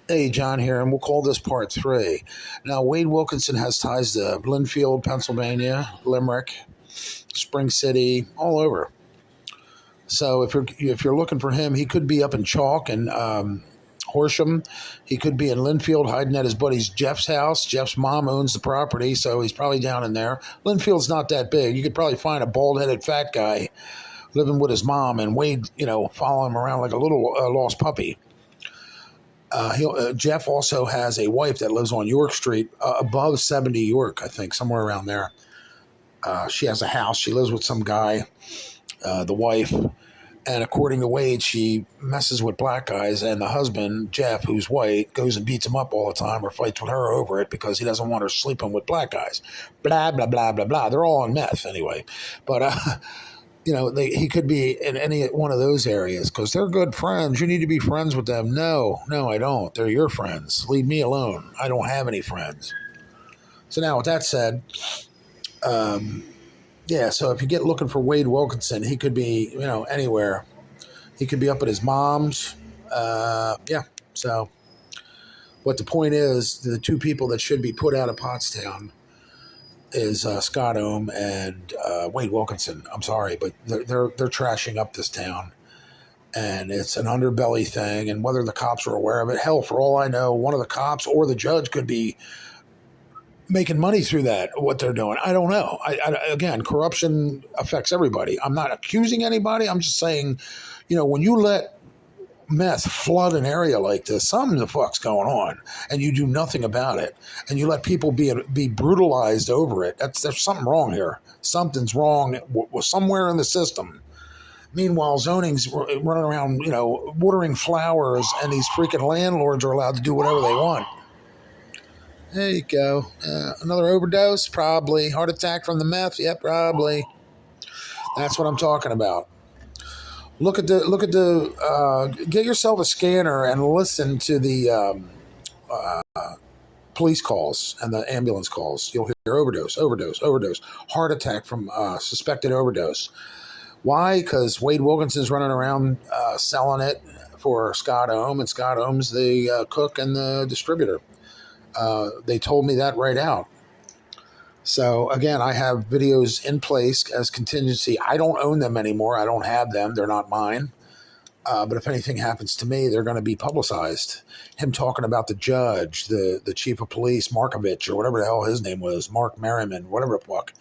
Hey, John here, and we'll call this part three. Now, Wade Wilkinson has ties to Linfield, Pennsylvania, Limerick, Spring City, all over. So if you're looking for him, he could be up in Chalk and Horsham. He could be in Linfield, hiding at his buddy's Jeff's house. Jeff's mom owns the property, so he's probably down in there. Linfield's not that big. You could probably find a bald-headed fat guy living with his mom, and Wade, follow him around like a little lost puppy. Jeff also has a wife that lives on York Street, above 70 York, I think, somewhere around there. She has a house. She lives with some guy, the wife. And according to Wade, she messes with black guys. And the husband, Jeff, who's white, goes and beats him up all the time or fights with her over it because he doesn't want her sleeping with black guys. Blah, blah, blah, blah, blah. They're all on meth anyway. But, he could be in any one of those areas because they're good friends. You need to be friends with them. No, I don't. They're your friends. Leave me alone. I don't have any friends. So now with that said, so if you get looking for Wade Wilkinson, he could be, anywhere. He could be up at his mom's. So, but the point is, the two people that should be put out of Pottsown is Scott Ohm and Wade Wilkinson. I'm sorry, but they're trashing up this town, and it's an underbelly thing. And whether the cops are aware of it, hell, for all I know, one of the cops or the judge could be making money through that. What they're doing, I don't know. Again, corruption affects everybody. I'm not accusing anybody. I'm just saying, when you let meth flood an area like this, something the fuck's going on, and you do nothing about it, and you let people be brutalized over it. There's something wrong here. Something's wrong somewhere in the system. Meanwhile, zoning's running around, watering flowers, and these freaking landlords are allowed to do whatever they want. There you go. Another overdose? Probably. Heart attack from the meth? Yeah, probably. That's what I'm talking about. Look at the. Get yourself a scanner and listen to the police calls and the ambulance calls. You'll hear overdose, heart attack from suspected overdose. Why? Because Wade Wilkinson's running around selling it for Scott Ohm, and Scott Ohm's the cook and the distributor. They told me that right out. So, again, I have videos in place as contingency. I don't own them anymore. I don't have them. They're not mine. But if anything happens to me, they're going to be publicized. Him talking about the judge, the chief of police, Markovich, or whatever the hell his name was, Mark Merriman, whatever the fuck.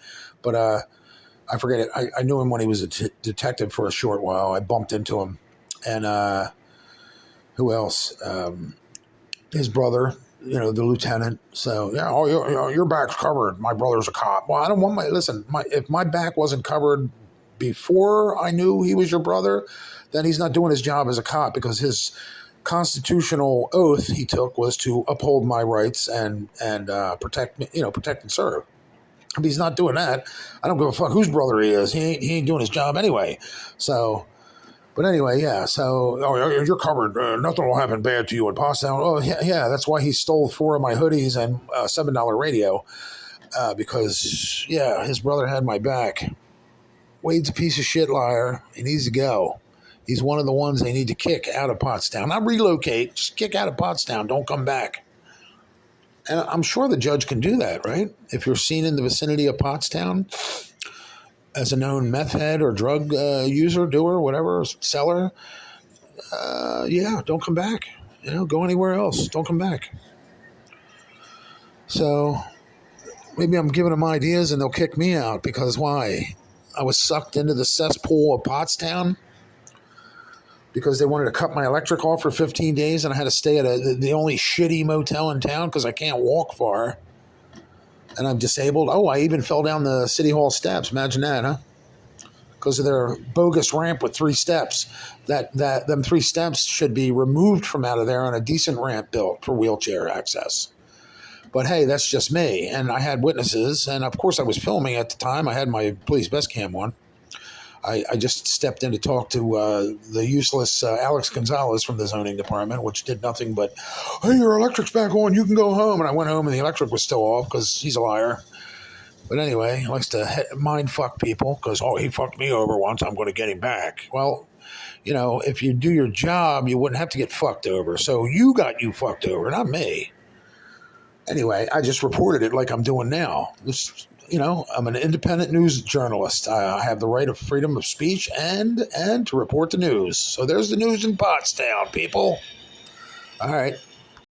But I forget it. I knew him when he was a detective for a short while. I bumped into him. And who else? His brother. The lieutenant. So, your back's covered. My brother's a cop. Well, I don't want if my back wasn't covered before I knew he was your brother, then he's not doing his job as a cop, because his constitutional oath he took was to uphold my rights and protect me, protect and serve. If he's not doing that, I don't give a fuck whose brother he is. He ain't doing his job anyway. So, but anyway, yeah, so you're covered. Nothing will happen bad to you in Pottsown. Oh, yeah, that's why he stole 4 of my hoodies and a $7 radio, because, his brother had my back. Wade's a piece of shit liar. He needs to go. He's one of the ones they need to kick out of Pottsown. Not relocate, just kick out of Pottsown. Don't come back. And I'm sure the judge can do that, right? If you're seen in the vicinity of Pottsown as a known meth head or drug user, doer, whatever, seller, don't come back. Go anywhere else. Don't come back. So maybe I'm giving them ideas and they'll kick me out, because why? I was sucked into the cesspool of Pottsown because they wanted to cut my electric off for 15 days, and I had to stay at the only shitty motel in town because I can't walk far. And I'm disabled. Oh, I even fell down the City Hall steps. Imagine that, huh? Because of their bogus ramp with 3 steps. Them 3 steps should be removed from out of there and a decent ramp built for wheelchair access. But hey, that's just me. And I had witnesses, and of course I was filming at the time. I had my police best cam on. I just stepped in to talk to the useless Alex Gonzalez from the zoning department, which did nothing but, hey, your electric's back on, you can go home. And I went home and the electric was still off because he's a liar. But anyway, he likes to mind fuck people because, he fucked me over once, I'm going to get him back. Well, if you do your job, you wouldn't have to get fucked over. So you got you fucked over, not me. Anyway, I just reported it like I'm doing now. I'm an independent news journalist. I have the right of freedom of speech and to report the news. So there's the news in Pottsown, people. All right.